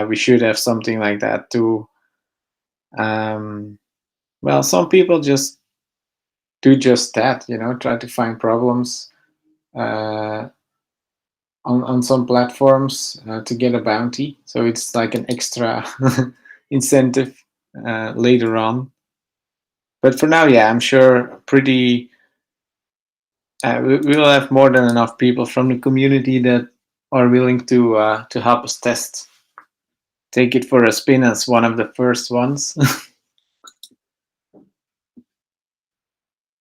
we should have something like that too. Well, some people just do just that, try to find problems uh, on some platforms to get a bounty. So it's like an extra incentive later on. But for now, yeah, I'm sure pretty. We will have more than enough people from the community that are willing to help us test. Take it for a spin as one of the first ones.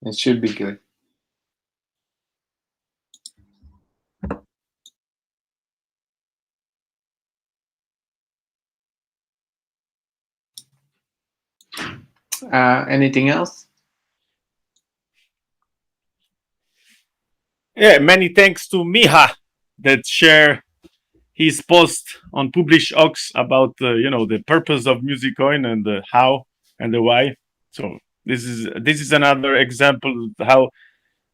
It should be good. Anything else? Yeah, many thanks to Miha that share his post on Publish Ox about the purpose of Musicoin and the how and the why. So this is another example of how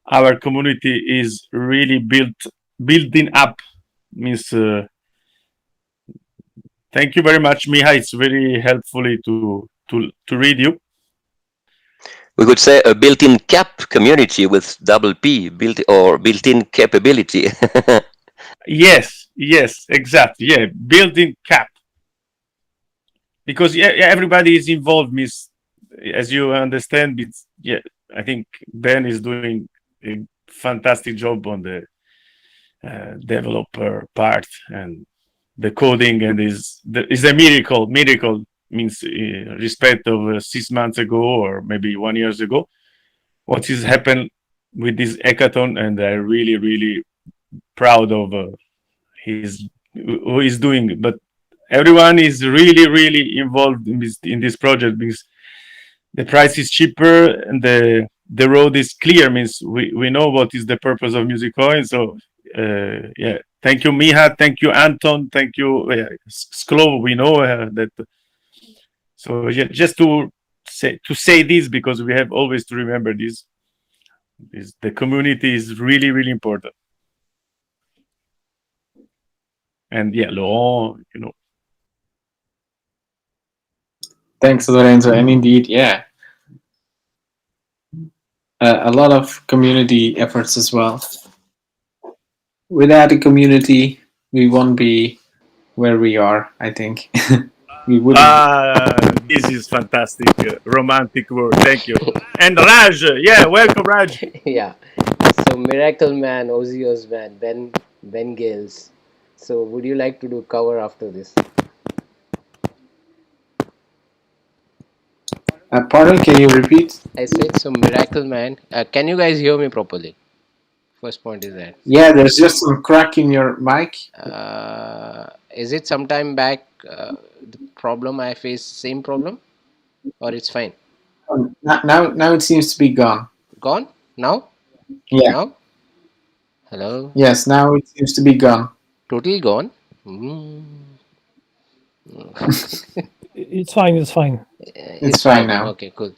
our community is really building up. Means thank you very much, Miha. It's very helpful to read you. We could say a built-in cap community with double P, built-in capability. Yes, exactly. Yeah, building cap because everybody is involved. Means as you understand, I think Ben is doing a fantastic job on the developer part and the coding, and is a miracle. Miracle means respect of 6 months ago or maybe 1 year ago. What has happened with this hackathon, and I'm really proud of his who is doing. But everyone is really involved in this project because the price is cheaper and the road is clear. Means we know what is the purpose of Musicoin. So yeah, thank you, Miha. Thank you, Anton. Thank you, Sklo. We know that. So yeah, just to say this because we have always to remember this. The community is really important. And yeah, Laurent, Thanks, Lorenzo. And indeed, yeah, a lot of community efforts as well. Without a community, we won't be where we are, I think. We wouldn't. This is fantastic, romantic word. Thank you. And Raj, yeah, welcome, Raj. Yeah. So Miracle Man, Ozzy Osbourne, Ben Gales. So would you like to do cover after this? Pardon, can you repeat? I said so Miracle Man. Can you guys hear me properly? First point is that. Yeah, there's just some crack in your mic. Is it sometime back the problem I face same problem, or it's fine? Now it seems to be gone. Gone now? Yeah. Now? Hello? Yes, now it seems to be gone. Totally gone? Mm. It's fine. It's fine now. Okay, cool.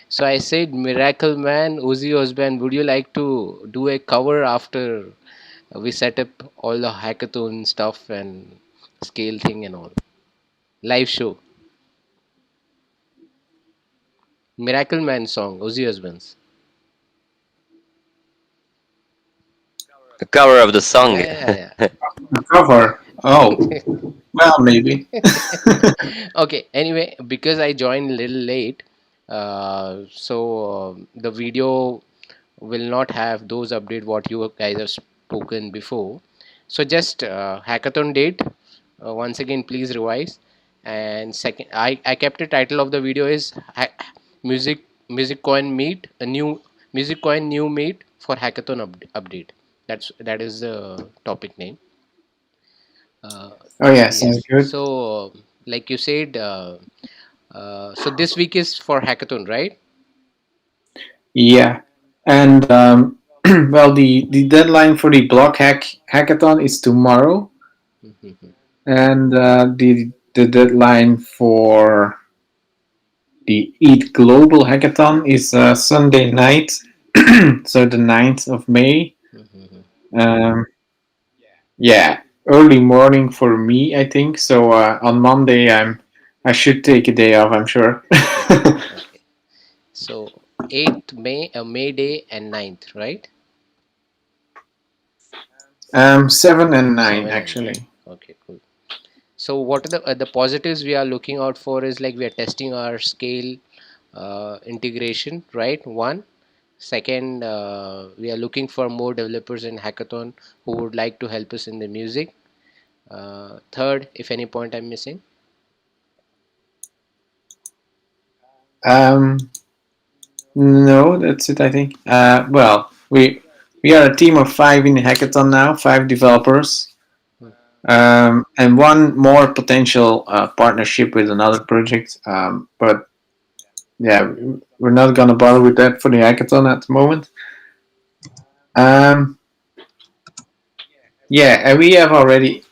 So I said Miracle Man, Ozzy Osbourne, would you like to do a cover after we set up all the hackathon stuff and scale thing and all? Live show. Miracle Man song, Ozzy Osbourne's. A cover of the song. Yeah. A cover. Oh, well, maybe. Okay, anyway, because I joined a little late, so the video will not have those update what you guys have spoken before. So just hackathon date. Once again, please revise. And second, I kept the title of the video is Musicoin Meet, a new Musicoin new meet for hackathon update. That is the topic name. Oh yeah, sounds Yes. good. So, like you said, so this week is for hackathon, right? Yeah, and well, the deadline for the block hackathon is tomorrow, and the deadline for the Eat Global hackathon is Sunday night, so the 9th of May. Yeah, early morning for me, I think. So on Monday, I should take a day off. I'm sure. Okay. So 8th May, May Day and 9th, right? 7 and 9 7 and 9. actually. Okay, cool. So what are the positives we are looking out for is like we are testing our scale integration, right? One. Second, we are looking for more developers in Hackathon who would like to help us in the music. Third, if any point I'm missing. Um, no, that's it. I think. Well, we are a team of 5 in Hackathon now, 5 developers, and one more potential partnership with another project. But yeah, we're not gonna bother with that for the Hackathon at the moment. Um, yeah, and we have already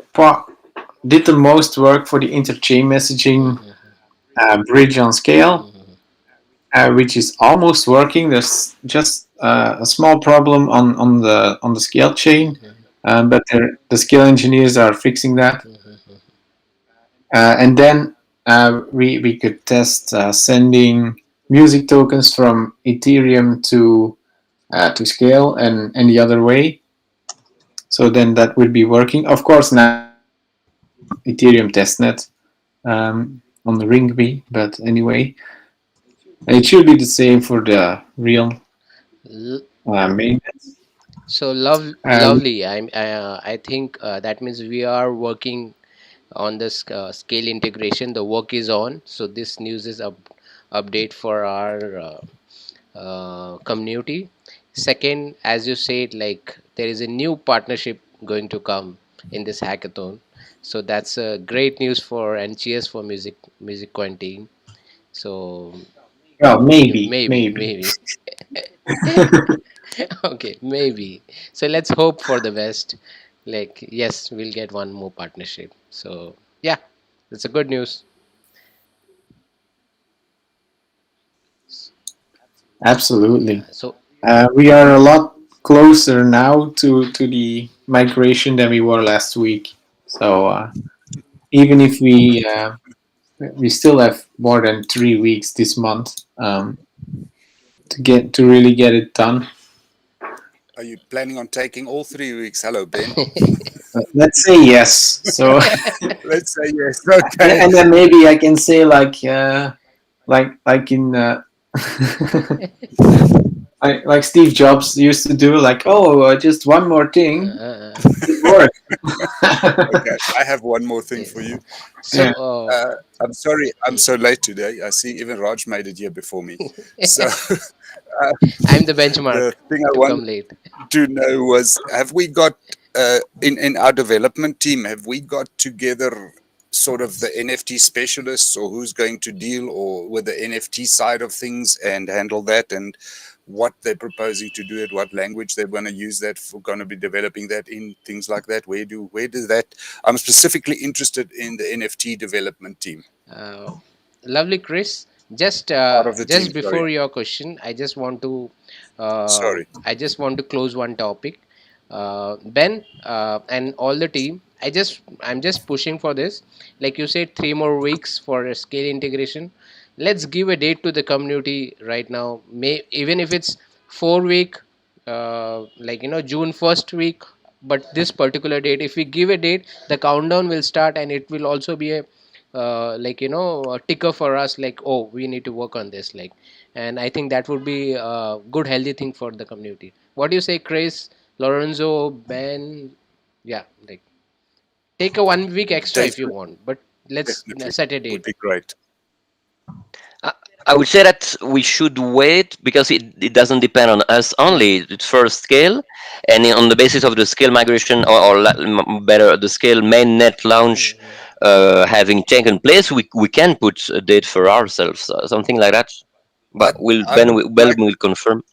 did the most work for the interchain messaging Mm-hmm, bridge on scale, mm-hmm, which is almost working. There's just a small problem on the scale chain, mm-hmm, but the scale engineers are fixing that. mm-hmm. And then we could test sending music tokens from Ethereum to scale and the other way. So then that would be working. Of course, now we're running on Ethereum testnet on the Ringby, but anyway, it should be the same for the real L- mainnet. So Um, lovely. I think that means we are working on this scale integration. The work is on. So this news is update for our community. Second, as you said, like there is a new partnership going to come in this hackathon. So that's great news for and cheers for Musicoin team. So well, maybe maybe. maybe okay, maybe. So let's hope for the best. Like, yes, we'll get one more partnership. So, yeah, that's a good news. Absolutely. Yeah. So, We are a lot closer now to the migration than we were last week. So even if we still have more than 3 weeks this month to really get it done. Are you planning on taking all 3 weeks? Hello, Ben. Let's say yes. So Let's say yes. Okay. and then maybe I can say like in like Steve Jobs used to do, like, oh, just one more thing, uh, it worked. Okay. I have one more thing for yes. you. So, Yeah. I'm sorry I'm so late today. I see even Raj made it here before me. So uh, I'm the benchmark the thing I to wanted come late. to know was, have we got in our development team, have we got together sort of the NFT specialists, or who's going to deal or with the NFT side of things and handle that, and what they're proposing to do it, what language they're going to use that for, going to be developing that in, things like that? Where does that, I'm specifically interested in the NFT development team, Uh, Lovely, Chris. part of the team. Just Sorry, before your question, sorry. I just want to close one topic. Ben and all the team, I'm just pushing for this. Like you said, 3 more weeks for a scale integration. Let's give a date to the community right now. May even if it's 4 week, like June 1st week, but this particular date. If we give a date, the countdown will start, and it will also be a a ticker for us, like, oh, we need to work on this, like. And I think that would be a good healthy thing for the community. What do you say, Chris, Lorenzo, Ben? Yeah, like, take a 1 week extra Date if you want, but let's definitely set a would date. be great. I I would say that we should wait because it doesn't depend on us only. It's first scale, and on the basis of the scale migration, or better, the scale mainnet launch having taken place, we can put a date for ourselves, something like that. But I'd, I'd Ben like will confirm.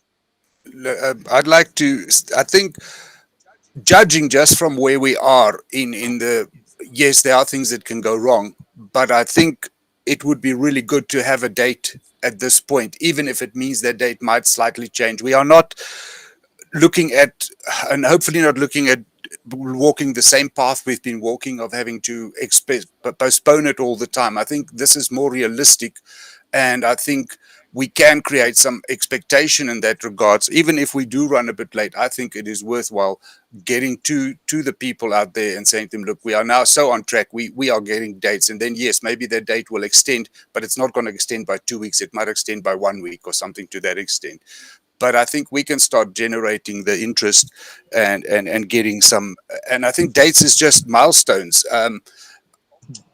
I'd like to. I think, judging just from where we are in the, yes, there are things that can go wrong, but I think it would be really good to have a date at this point, even if it means that date might slightly change. We are not looking at, and hopefully not looking at walking the same path we've been walking of having to postpone it all the time. I think this is more realistic, and I think we can create some expectation in that regards. Even if we do run a bit late, I think it is worthwhile getting to the people out there and saying to them, look, we are now so on track, we are getting dates, and then yes, maybe their date will extend, but it's not going to extend by 2 weeks, it might extend by 1 week or something to that extent. But I think we can start generating the interest and getting some. And I think dates is just milestones.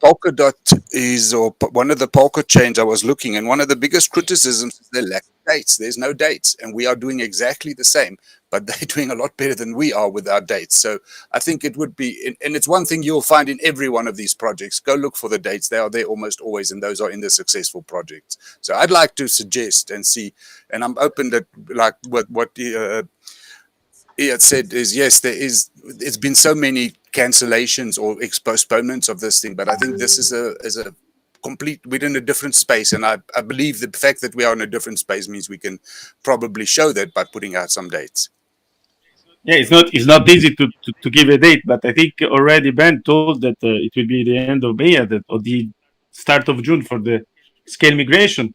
Polkadot is, or one of the Polka chains I was looking, and one of the biggest criticisms is the lack of dates. There's no dates, and we are doing exactly the same, but they're doing a lot better than we are with our dates. So I think it would be, and it's one thing you'll find in every one of these projects. Go look for the dates; they are there almost always, and those are in the successful projects. So I'd like to suggest and see, and I'm open that, like what he had said, is yes, it's been so many cancellations or postponements of this thing, but I think this is a complete, we're in a different space, and I believe the fact that we are in a different space means we can probably show that by putting out some dates. Yeah, it's not easy to give a date, but I think already Ben told that it will be the end of May or the start of June for the scale migration.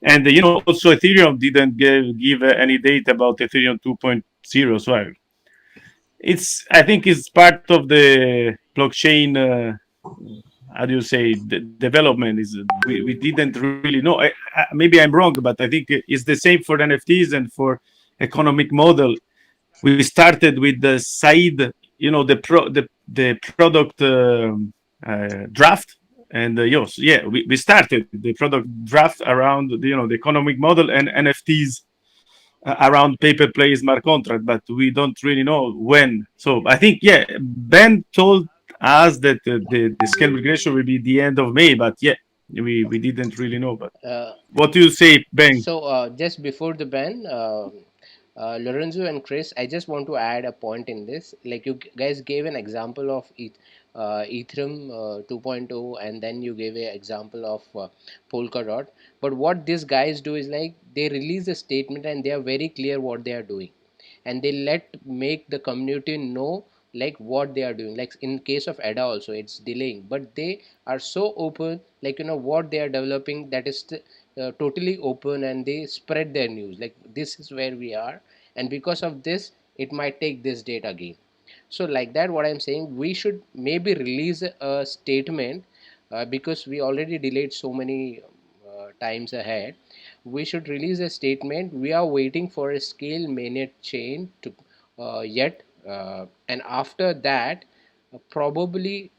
And also Ethereum didn't give any date about Ethereum 2.0. So I think it's part of the blockchain. How do you say, the development is we didn't really know. Maybe I'm wrong, but I think it's the same for NFTs and for economic model. We started with the side, the product draft, and yes, yeah, we started the product draft around the economic model and NFTs around paper play smart contract, but we don't really know when. So I think, yeah, Ben told us that the scale migration will be the end of May, but yeah, we didn't really know. But Uh, what do you say, Ben? So, just before the ban, Lorenzo and Chris, I just want to add a point in this. Like you guys gave an example of Ethereum 2.0, and then you gave an example of Polkadot. But what these guys do is like they release a statement and they are very clear what they are doing, and they make the community know like what they are doing. Like in case of EDA also, it's delaying, but they are so open, like what they are developing, that is totally open, and they spread their news like this is where we are, and because of this it might take this date again. So like that, what I'm saying, we should maybe release a statement, because we already delayed so many times ahead. We should release a statement, we are waiting for a scale mainnet chain to yet, and after that, probably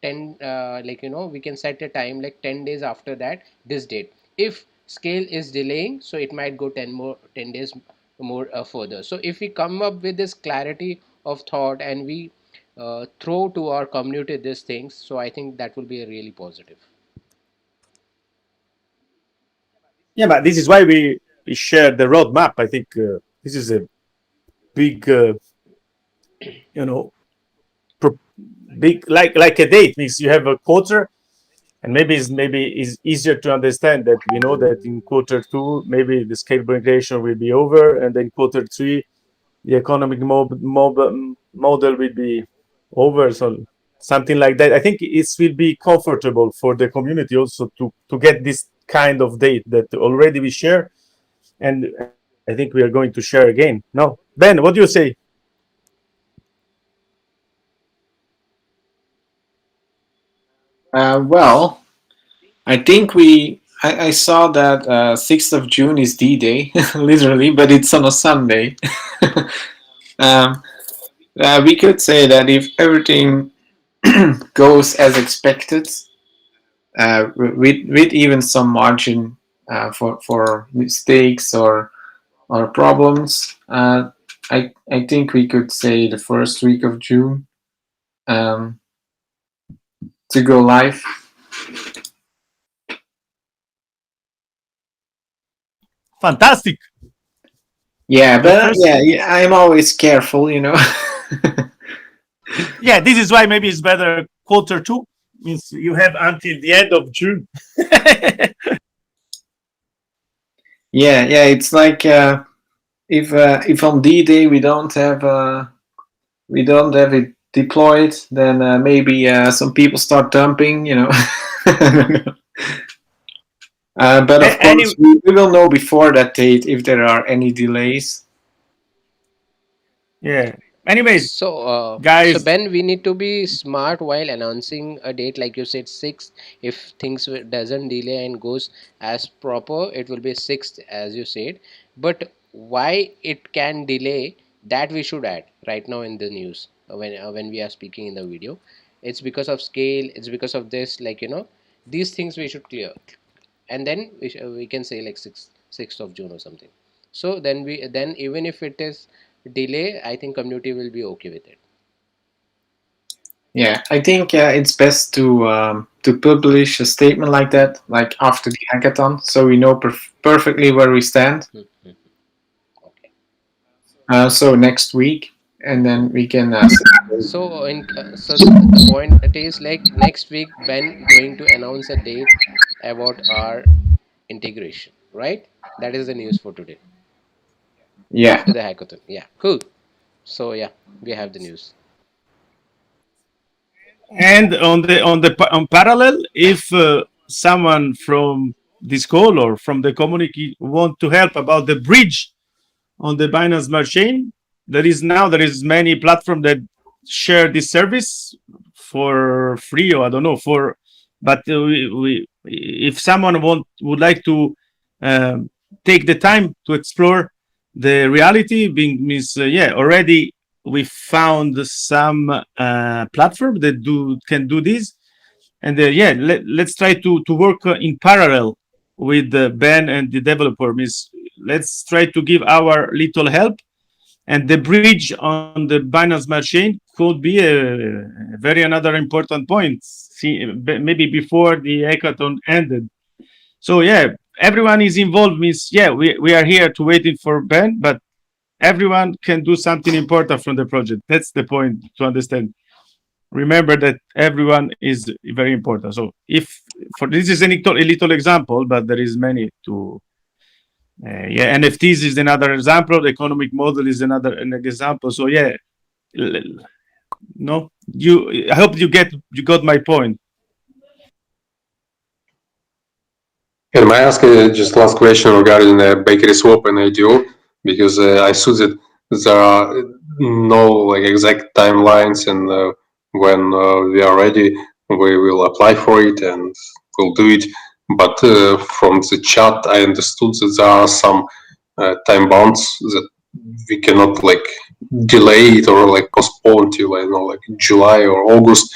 10, like we can set a time like 10 days after that, this date. If scale is delaying, so it might go 10 days more further. So if we come up with this clarity of thought, and we throw to our community these things, so I think that will be a really positive. Yeah, but this is why we share the roadmap. I think this is a big, you know, pro- big like a date. Means you have a quarter, and maybe is easier to understand that we know that in quarter two maybe the scale migration will be over, and then quarter three the economic model will be over. So something like that. I think it will be comfortable for the community also to get this kind of date that already we share, and I think we are going to share again. No, Ben, what do you say? Well, I think I saw that 6th of June is D-Day, literally, but it's on a Sunday. um, we could say that if everything goes as expected, with even some margin for mistakes or problems, I think we could say the first week of June um, to go live. Fantastic. Yeah, The but first, yeah, I'm always careful, yeah, this is why maybe it's better quarter two. Means you have until the end of June. Yeah, it's like if on D-Day we don't have it deployed, then maybe some people start dumping. But of course, we will know before that date if there are any delays. Yeah. Anyways, So guys, Ben, we need to be smart while announcing a date, like you said, 6th. If things doesn't delay and goes as proper, it will be 6th, as you said. But why it can delay, that we should add right now in the news, when we are speaking in the video. It's because of scale. It's because of this, these things we should clear, and then we can say like 6th of June or something. So then even if it is delay, I think community will be okay with it. Yeah, I think it's best to publish a statement like that, like after the hackathon, so we know perfectly where we stand. Okay. So next week, and then we can. So the point it is like next week Ben going to announce a date about our integration, right? That is the news for today Yeah, after the hackathon. Yeah, cool. So yeah, we have the news. and on parallel, if someone from this call or from the community want to help about the bridge on the Binance Smart Chain, there is many platform that share this service for free, or I don't know for, but if someone would like to um, take the time to explore the reality, being means yeah, already we found some platform that can do this, and yeah, let's try to work in parallel with Ben and the developer. Means let's try to give our little help, and the bridge on the Binance Smart Chain could be a very another important point. See, maybe before the hackathon ended. So yeah, everyone is involved. Means yeah, we are here to waiting for Ben, but everyone can do something important from the project. That's the point to understand. Remember that everyone is very important. So if for this is a little example, but there is many to yeah, NFTs is another example. The economic model is another an example. So yeah, no, you. I hope you got my point. Can I ask just last question regarding the bakery swap and IDO? Because I saw that there are no like exact timelines, and when we are ready, we will apply for it and we'll do it. But from the chat, I understood that there are some time bounds that we cannot like delay it or like postpone till I know like July or August.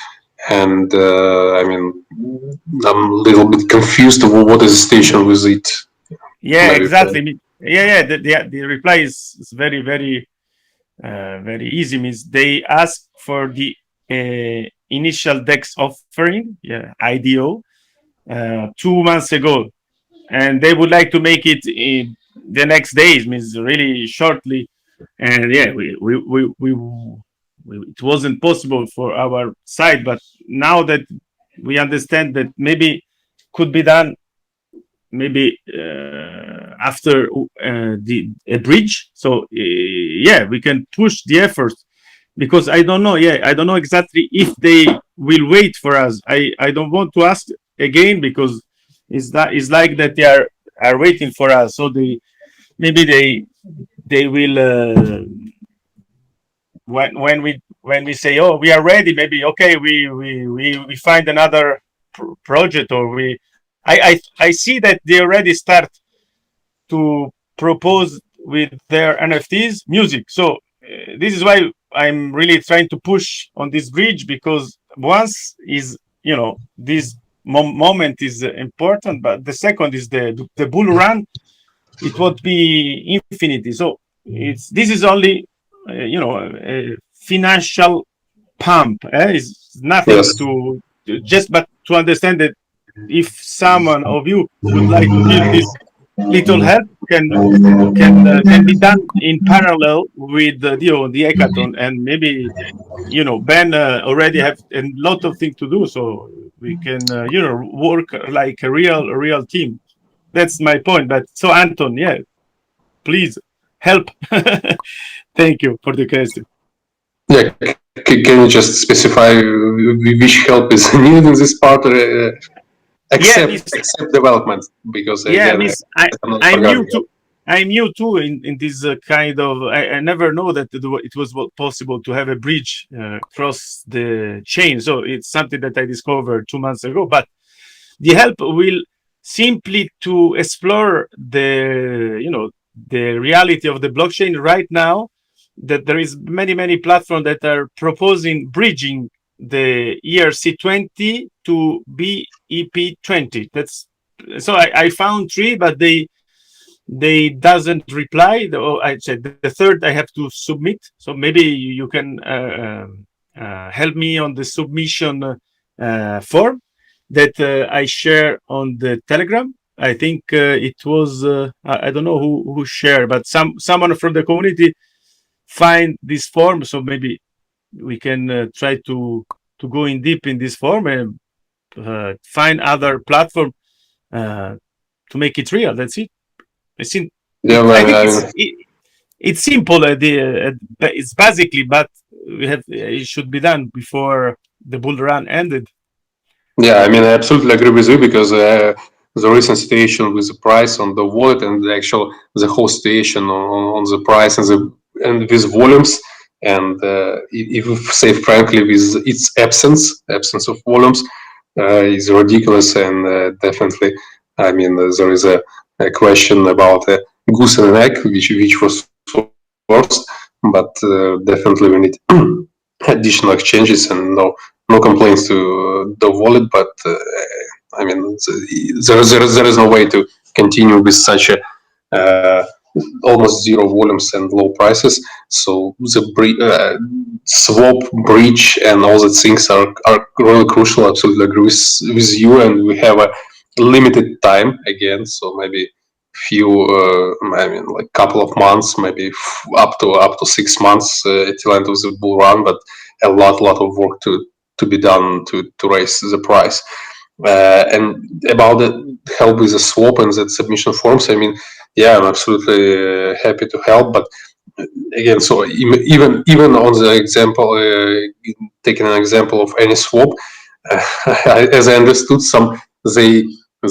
And I mean, I'm a little bit confused of what is the station with it. Yeah, Maybe exactly. Yeah. The reply is very easy. Means they ask for the initial DEX offering, yeah, IDO, 2 months ago, and they would like to make it in the next days. Means really shortly, and yeah, it wasn't possible for our side, but now that we understand that maybe could be done maybe after the a bridge. So yeah, we can push the effort, because I don't know. Yeah, I don't know exactly if they will wait for us. I don't want to ask again, because it's like that they are waiting for us. So maybe they will when we say, oh, we are ready, maybe okay, we find another project, or I see that they already start to propose with their NFTs music. So this is why I'm really trying to push on this bridge, because once is, this moment is important, but the second is the bull run. It won't be infinity. So this is only a financial pump. It's nothing yes. to just, but to understand that if someone of you would like to give this little help, can be done in parallel with the hackathon, and maybe Ben already have a lot of things to do, so we can work like a real team. That's my point. But so Anton, yeah, please help. Thank you for the question. Yeah. can you just specify which help is needed in this part? Except development, because again, I'm not I'm new forgetting. to. I'm new too in this kind of. I never know that it was possible to have a bridge across the chain. So it's something that I discovered 2 months ago. But the help will simply to explore the reality of the blockchain right now. That there is many platforms that are proposing bridging the ERC20 to BEP20. That's so I found three, but they doesn't reply. I said the third I have to submit. So maybe you can help me on the submission form that I share on the Telegram. I think it was I don't know who shared, but someone from the community find this form. So maybe we can try to go in deep in this form and find other platform to make it real. That's it. I think Yeah, I think I mean, it's simple. It's basically, but it should be done before the bull run ended. yeah, I mean, I absolutely agree with you because the recent situation with the price on the wallet and the whole situation on the price and with volumes and if we say frankly with its absence of volumes is ridiculous and definitely I mean there is a question about goose and an egg which was first, but definitely we need additional exchanges and no complaints to the wallet, but I mean, there is no way to continue with such a uh, almost zero volumes and low prices. So the swap breach and all the things are really crucial. I absolutely agree with you, and we have a limited time again, so maybe few I mean like couple of months, maybe up to 6 months till end of the bull run, but a lot of work to be done to raise the price. And about the help with the swap and the submission forms, I mean, yeah, I'm absolutely happy to help. But again, so even on the example, taking an example of any swap, as I understood, some they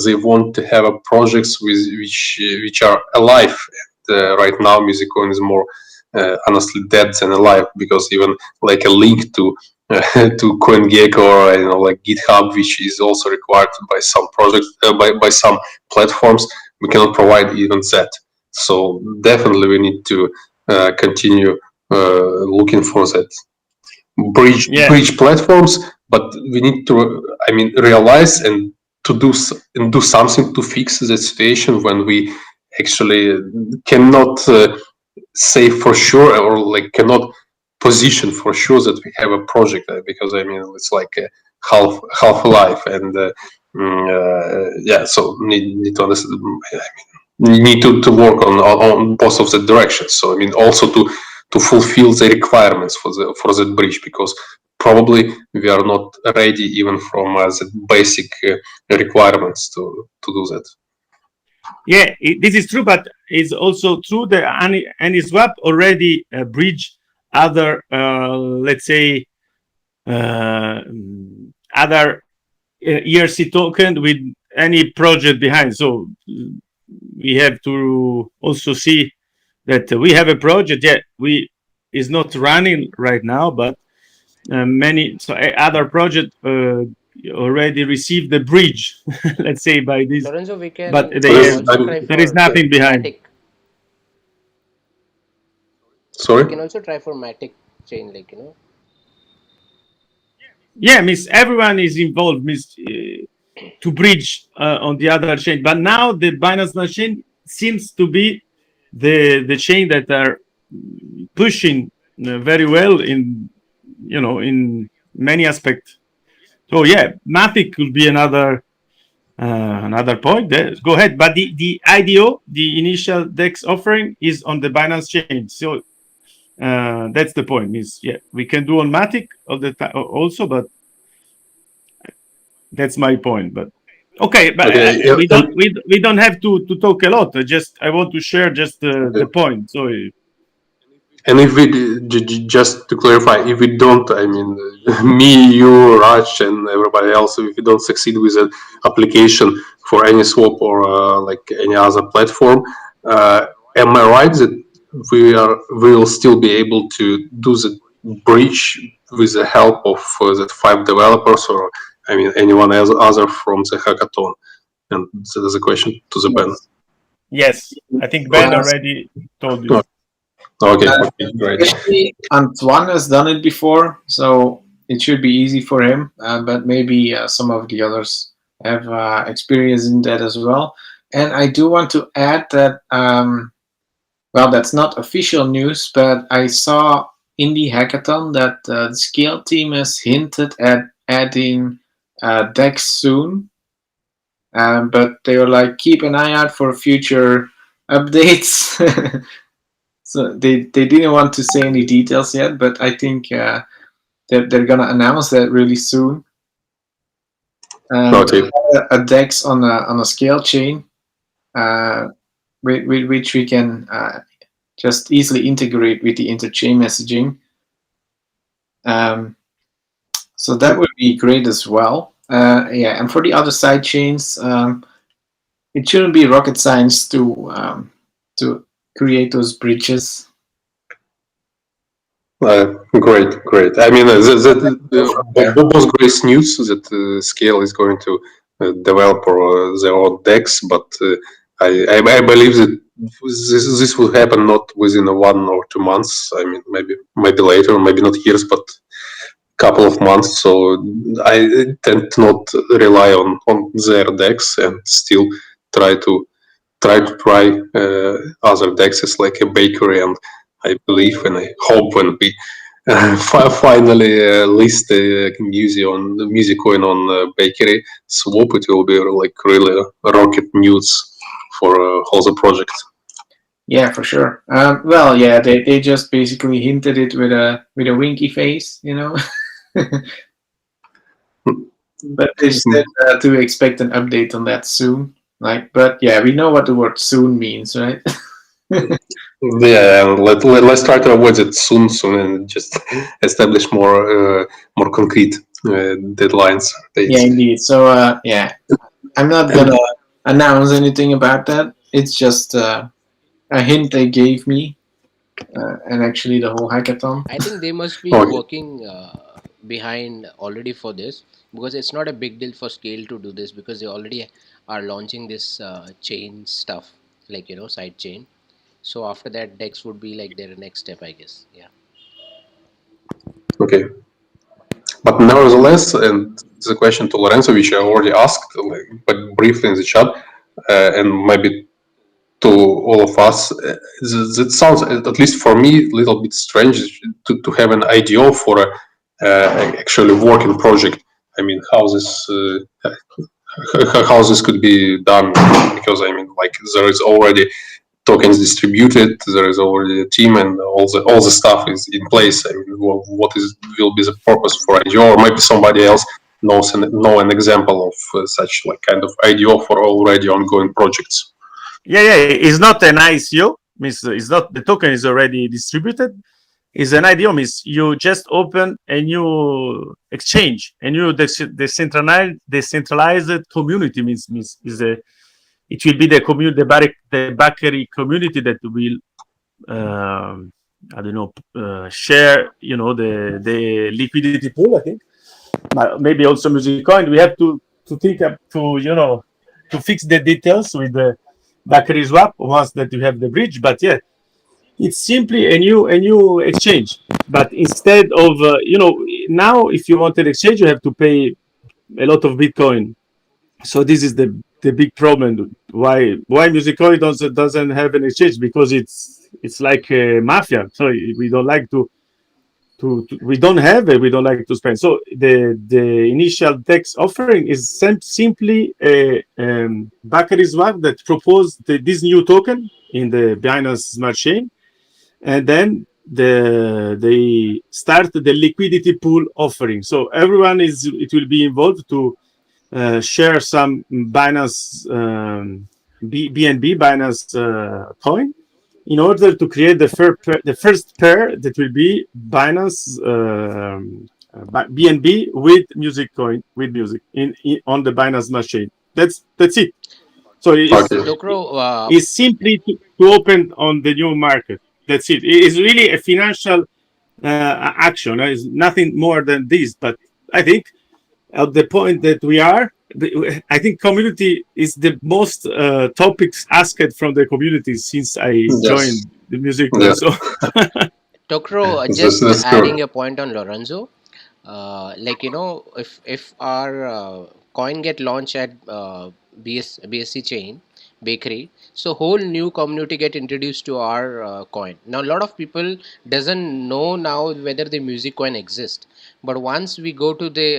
they want to have a projects with which are alive. Right now, Musicoin is more honestly dead than alive because even like a link to to CoinGecko or like GitHub, which is also required by some projects by some platforms, we cannot provide even that. So definitely we need to continue looking for that bridge platforms, but we need to I mean realize and do something to fix the situation when we actually cannot say for sure or like cannot position for sure that we have a project because I mean it's like a half life and yeah, so need to understand. I mean, need to work on both of the directions. So I mean also to fulfill the requirements for that bridge because probably we are not ready even from the basic requirements to do that. Yeah, this is true, but it's also true that AnySwap already bridge other, let's say, other ERC token with any project behind. So we have to also see that we have a project. Yeah, we is not running right now, but many other projects already received the bridge. Let's say by this, Lorenzo, we can but also try there is for nothing behind. Matic. Sorry? We can also try for Matic chain, like Yeah, miss everyone is involved, miss to bridge on the other chain. But now the Binance chain seems to be the chain that are pushing very well in many aspects. So yeah, Matic could be another point. Go ahead. But the IDO, the initial DEX offering, is on the Binance chain. So that's the point. Is yeah, we can do on Matic all the time also, but that's my point. But okay, but Okay, yeah, we don't have to talk a lot. I want to share just the point. So And if we just to clarify, if we don't, I mean, me, you, Raj, and everybody else, if we don't succeed with an application for any swap or like any other platform, am I right that we will still be able to do the bridge with the help of the 5 developers, or I mean anyone else other from the hackathon? And so there's a question to the Ben. Yes. Yes, I think Ben already told you. Okay, okay, great. Especially Antoine has done it before, so it should be easy for him. But maybe some of the others have experience in that as well. And I do want to add that, well, that's not official news, but I saw in the hackathon that the Scale team has hinted at adding Dex soon. But they were like, keep an eye out for future updates. So they didn't want to say any details yet, but I think they're gonna announce that really soon. Okay. A DEX on a scale chain, with which we can just easily integrate with the interchain messaging. So that would be great as well. Yeah, and for the other side chains, it shouldn't be rocket science to create those bridges. Great, great. I mean, that was great news that Scale is going to develop their own decks, but I believe that this will happen not within 1 or 2 months. I mean, maybe later, maybe not years, but couple of months. So I tend to not rely on their decks and still try to try other decks like a bakery, and I believe and I hope when we finally list the Musicoin on bakery swap, it will be like really rocket news for all the project. Yeah, for sure. Well, yeah, they just basically hinted it with a winky face, you know. But they said to expect an update on that soon. Like, but yeah, we know what the word "soon" means, right? Yeah, let's try to avoid it soon, and just establish more concrete deadlines. Dates. Yeah, indeed. So, yeah, I'm not gonna announce anything about that. It's just a hint they gave me, and actually the whole hackathon. I think they must be Okay. working behind already for this, because it's not a big deal for Scale to do this, because they already are launching this chain stuff, like, side chain. So after that, Dex would be like their next step, I guess. Yeah. Okay. But nevertheless, and the question to Lorenzo, which I already asked, but briefly in the chat, and maybe to all of us, that sounds, at least for me, a little bit strange to have an idea for a actually working project. I mean, how this could be done, because I mean, like, there is already tokens distributed, there is already a team, and all the stuff is in place. I mean, what will be the purpose for IDO, or maybe somebody else know an example of such like kind of IDO for already ongoing projects. Yeah, it's not an ICO. Means it's not the token is already distributed. Is an IDO means you just open a new exchange, a new decentralized community. Means is a it will be the community, the bakery community that will I don't know share the liquidity pool. I think maybe also Musicoin. We have to think up to fix the details with the bakery swap once that you have the bridge. But yeah, it's simply a new exchange. But instead of now, if you want an exchange, you have to pay a lot of Bitcoin. So this is the big problem. Why Musicoin doesn't have an exchange? Because it's like a mafia. So we don't like we don't have it. We don't like to spend. So the initial DEX offering is simply a bakery swap that proposed this new token in the Binance Smart Chain, and then they start the liquidity pool offering. So everyone it will be involved to share some Binance BNB Binance coin in order to create the first pair that will be Binance BNB with Musicoin with music on the Binance machine. That's it. So Okay. Tokro, it's simply to open on the new market. That's it. It is really a financial action. It's nothing more than this. But I think at the point that we are, I think community is the most topics asked from the community since I Yes. joined the music one. Yes. So Tokro, just That's adding true. a point on Lorenzo. Like if our coin get launched at BSC chain bakery, so whole new community get introduced to our coin. Now a lot of people doesn't know now whether the music coin exists, but once we go to the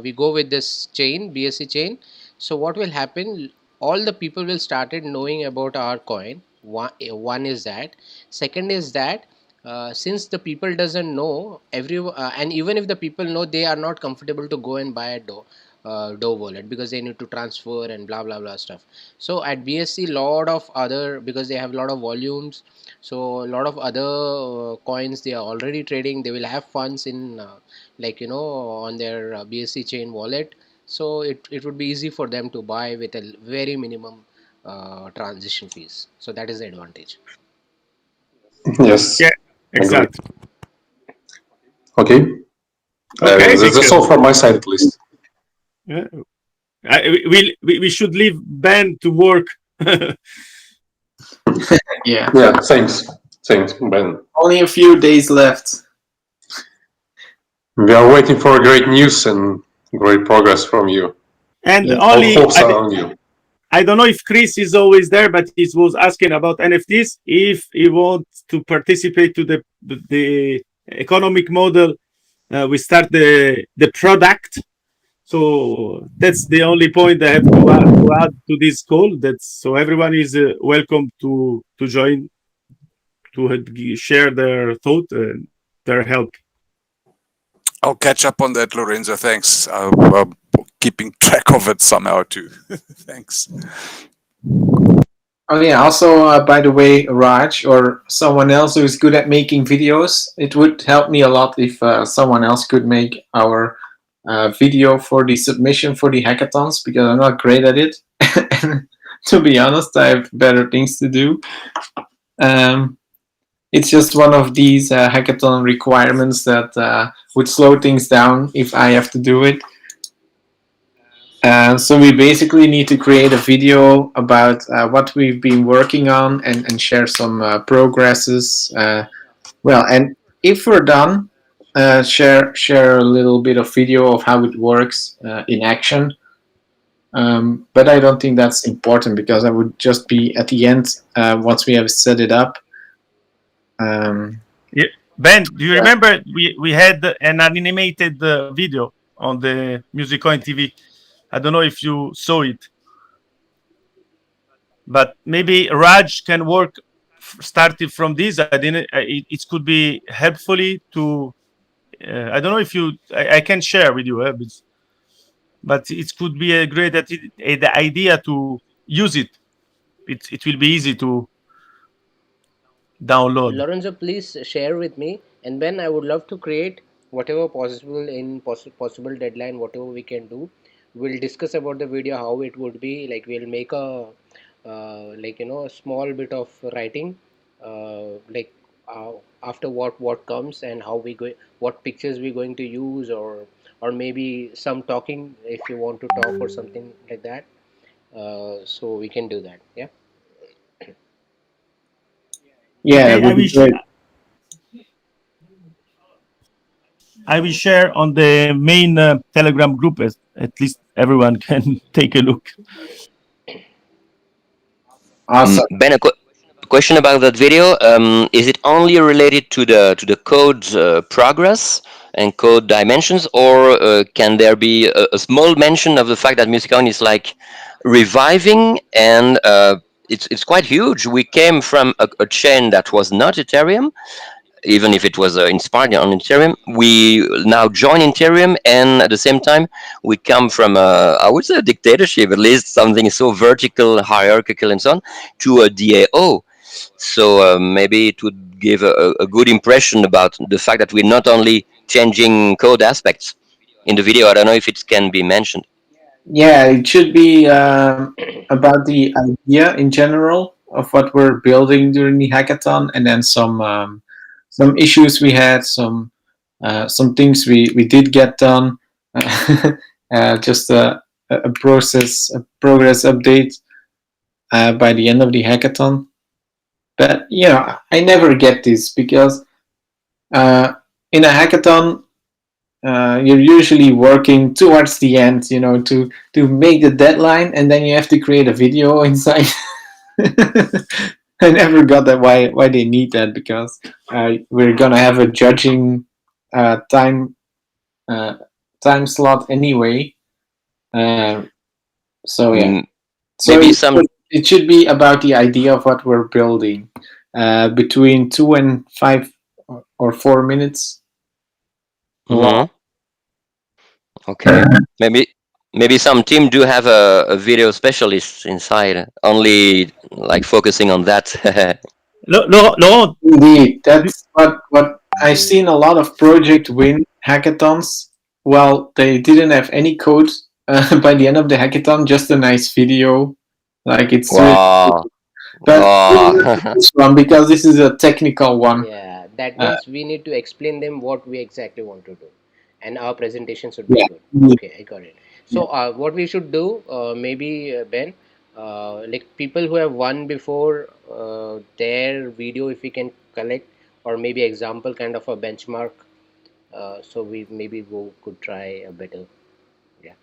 we go with this chain BSC chain, so what will happen, all the people will started knowing about our coin. One is that, second is that since the people doesn't know and even if the people know, they are not comfortable to go and buy a Doe wallet because they need to transfer and blah blah blah stuff. So at BSC lot of other, because they have a lot of volumes, so a lot of other coins they are already trading, they will have funds in on their BSC chain wallet, so it would be easy for them to buy with a very minimum transition fees. So that is the advantage. Yes. yeah, Agree. exactly. Okay. Okay, I think That's all from my side, at least. uh, we should leave Ben to work. Yeah. Yeah. Thanks. Thanks, Ben. Only a few days left. We are waiting for great news and great progress from you. And Yeah. only Hopes are on you. I don't know if Chris is always there, but he was asking about NFTs. If he wants to participate to the economic model, we start the product. So that's the only point I have to add to this call. That's so everyone is welcome to join to share their thought and their help. I'll catch up on that, Lorenzo. Thanks. I'm keeping track of it somehow too. Thanks. Oh yeah. Also, by the way, Raj or someone else who is good at making videos, it would help me a lot if someone else could make our video for the submission for the hackathons because I'm not great at it. And to be honest, I have better things to do. Um, it's just one of these hackathon requirements that would slow things down if I have to do it. So we basically need to create a video about what we've been working on and share some progresses. And if we're done, share a little bit of video of how it works in action. But I don't think that's important because I would just be at the end once we have set it up. Yeah. Ben, do you remember we had an animated video on the Musicoin TV? I don't know if you saw it, but maybe Raj can work starting from this. I didn't. It could be helpfully to. I don't know if you. I can share with you, but it could be a great the idea to use it. It will be easy to download. Lorenzo, please share with me, and then I would love to create whatever possible in possible deadline, whatever we can do. We'll discuss about the video how it would be. Like we'll make a a small bit of writing, like uh, after what comes and how we go, what pictures we're going to use, or maybe some talking if you want to talk or something like that. So we can do that. Yeah. Yeah, Okay, that would be great. I will share on the main Telegram group. At least everyone can take a look. Awesome. Ben, a question about that video. Is it only related to the code progress and code dimensions, or can there be a small mention of the fact that Musicoin is like reviving and it's quite huge. We came from a chain that was not Ethereum, even if it was inspired on Ethereum. We now join Ethereum, and at the same time, we come from I would say a dictatorship, at least something so vertical, hierarchical, and so on, to a DAO. So maybe it would give a good impression about the fact that we're not only changing code aspects in the video. I don't know if it can be mentioned. Yeah, it should be about the idea in general of what we're building during the hackathon, and then some issues we had, some things we did get done, just a progress update by the end of the hackathon. But I never get this because in a hackathon you're usually working towards the end, to make the deadline, and then you have to create a video inside. I never got that why they need that, because we're gonna have a judging time time slot anyway. So yeah, Mm, so maybe some. it should be about the idea of what we're building, between 2 and 5 or 4 minutes long. Mhm. Okay. Maybe some team do have a video specialist inside, only like focusing on that. Laurent, Indeed, that's what I've seen a lot of project win hackathons. Well, they didn't have any code by the end of the hackathon, just a nice video. Like it's really, Wow. but Wow. this one, because this is a technical one. Yeah, that Uh, means we need to explain them what we exactly want to do, and our presentation should be yeah, good. indeed, Okay, I got it. yeah. So, what we should do, maybe Ben, like people who have won before, their video, if we can collect, or maybe example kind of a benchmark, so we maybe go could try a better. Yeah.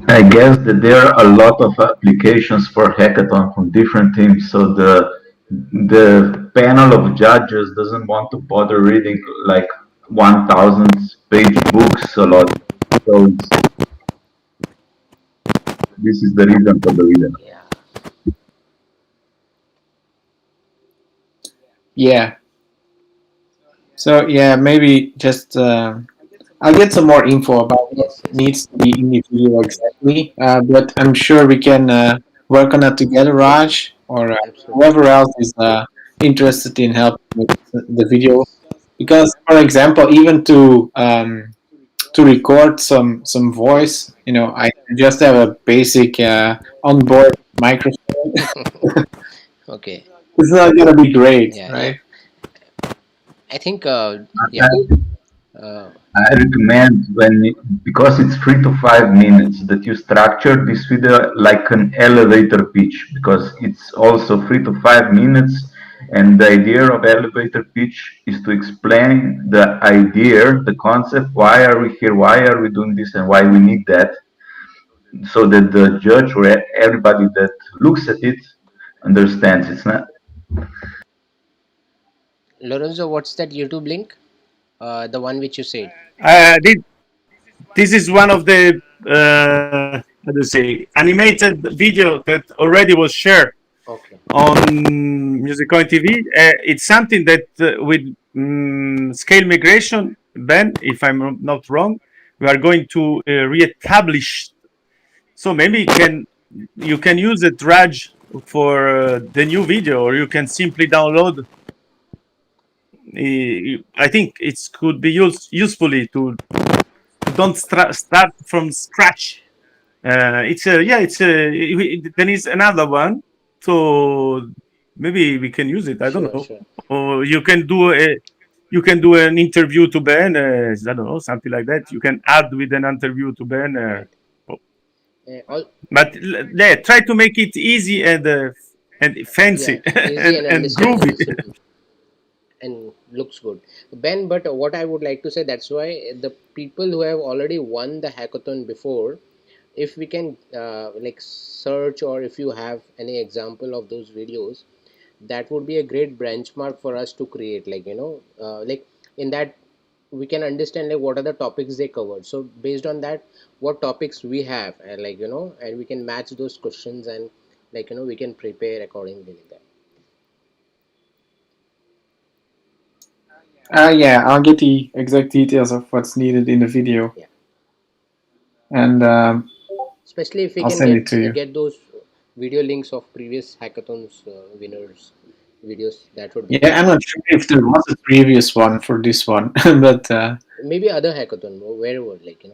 I guess that there are a lot of applications for hackathon from different teams, so the panel of judges doesn't want to bother reading like 1,000 page books a lot. So this is the reason for the reason. Yeah. Yeah. So yeah, maybe just I'll get some more info about what Yes. Yes. needs to be in the video exactly. But I'm sure we can work on that together, Yes. Yes. Raj, or Absolutely. whoever else is interested in helping with the video. Yes. Because, for example, even to record some voice, I just have a basic onboard microphone. Okay. It's not gonna be great, Yeah. Yeah. right? I think. Yeah. I, Uh, I recommend because it's 3 to 5 minutes that you structure this video like an elevator pitch, because it's also 3 to 5 minutes, and the idea of elevator pitch is to explain the idea, the concept, why are we here, why are we doing this, and why we need that, so that the judge or everybody that looks at it understands. It's not. Lorenzo, what's that YouTube link? The one which you said. this, this is one of the how do you say, animated video that already was shared Okay. on Musicoin TV. It's something that with scale migration, Ben, if I'm not wrong, we are going to reestablish. So maybe you can use it, Raj, for the new video, or you can simply download. I think it could be usefully to don't start from scratch. It's a yeah. There is another one, so maybe we can use it. I don't Sure. know. Sure. Or you can do an interview to Ben. I don't know, something like that. You can add with an interview to Ben. Right. Oh, All. but yeah, try to make it easy and Yeah. fancy Easy and and groovy. understandable, simple, and looks good. Ben, but what I would like to say, that's why the people who have already won the hackathon before, if we can like search, or if you have any example of those videos, that would be a great benchmark for us to create, like like in that we can understand like what are the topics they covered, so based on that what topics we have, and and we can match those questions, and we can prepare accordingly like that. Yeah, I'll get the exact details of what's needed in the video, Yeah, and especially if we I'll can send it to you. get those video links of previous hackathons winners videos. That would be Yeah, good. I'm not sure if there was a previous one for this one, but Maybe other hackathon or wherever, like,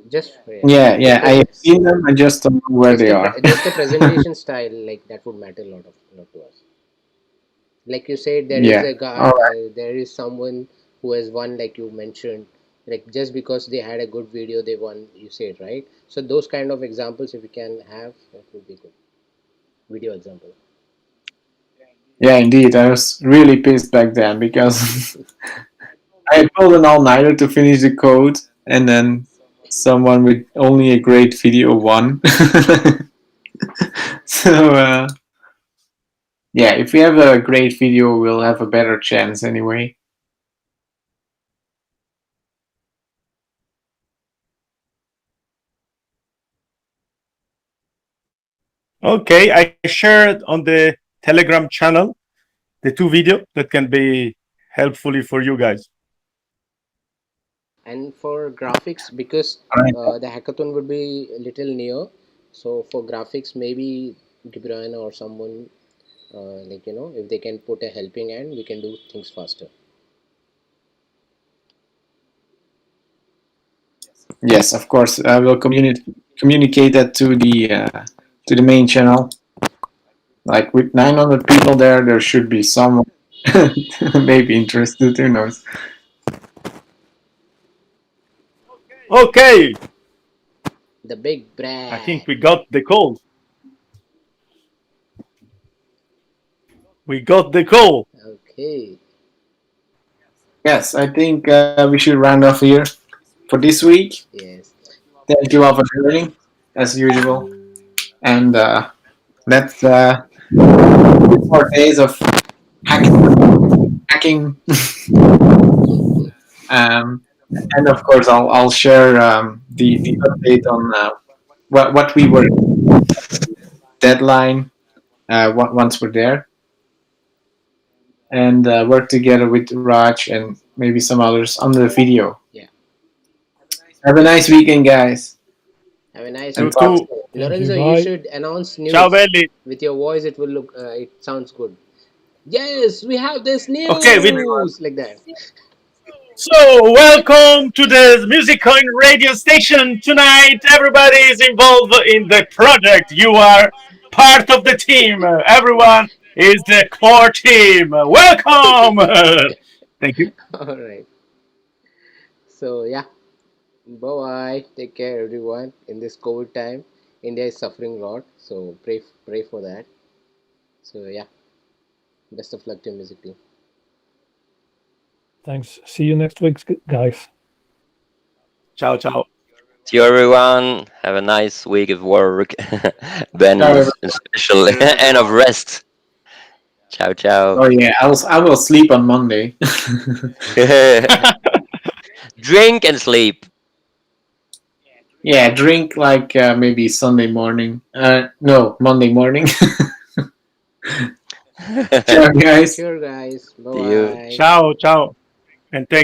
just yeah, yeah, just I a have seen them. I just don't know where they are. just a presentation style, like that would matter a lot to us. Like you said, there is Yeah. a guy, All right. there is someone who has won, like you mentioned, like just because they had a good video, they won. You said, right? So those kind of examples, if we can have, that would be good. Video example. Yeah, indeed. I was really pissed back then because I pulled an all-nighter to finish the code, and then someone with only a great video won. So yeah, if we have a great video, we'll have a better chance anyway. Okay, I shared on the Telegram channel the two video that can be helpfully for you guys. And for graphics, because All right. the hackathon would be a little near, so for graphics, maybe Gibran or someone, like, if they can put a helping hand, we can do things faster. Yes, of course. I will communicate that to the main channel. Like with 900 people there, there should be someone maybe interested. Who knows? Okay, The big I think brag. we got the call. We got the call. Okay. Yes, I think we should round off here for this week. Yes. Thank you all for joining, as usual. And let's 4 days of hacking. um, and of course, I'll share the update on what we were deadline once we're there, and work together with Raj and maybe some others on the video. Yeah. Have a nice weekend, guys, Have a nice You and weekend. talk too. soon. Thank you. Lorenzo, you Bye. should announce Ciao news belli. with your voice. It will look. It sounds good. Yes, we have this Okay, we news like that. So, welcome to the Musicoin radio station tonight. Everybody is involved in the project. You are part of the team. Everyone is the core team. Welcome. Thank you. All right. So yeah. Bye bye. Take care, everyone. In this COVID time, India is suffering a lot. So pray for that. So yeah. Best of luck to music team. Thanks. See you next week, guys. Ciao, ciao. To everyone, have a nice week of work. Ben, Ciao, everyone. special Cheers, and of everyone. rest. Ciao, ciao. Oh yeah, I will sleep on Monday. Drink and sleep. Yeah, drink like maybe Sunday morning. No, Monday morning. Ciao, guys. Sure, guys. Bye See you. bye. Ciao, ciao. And thank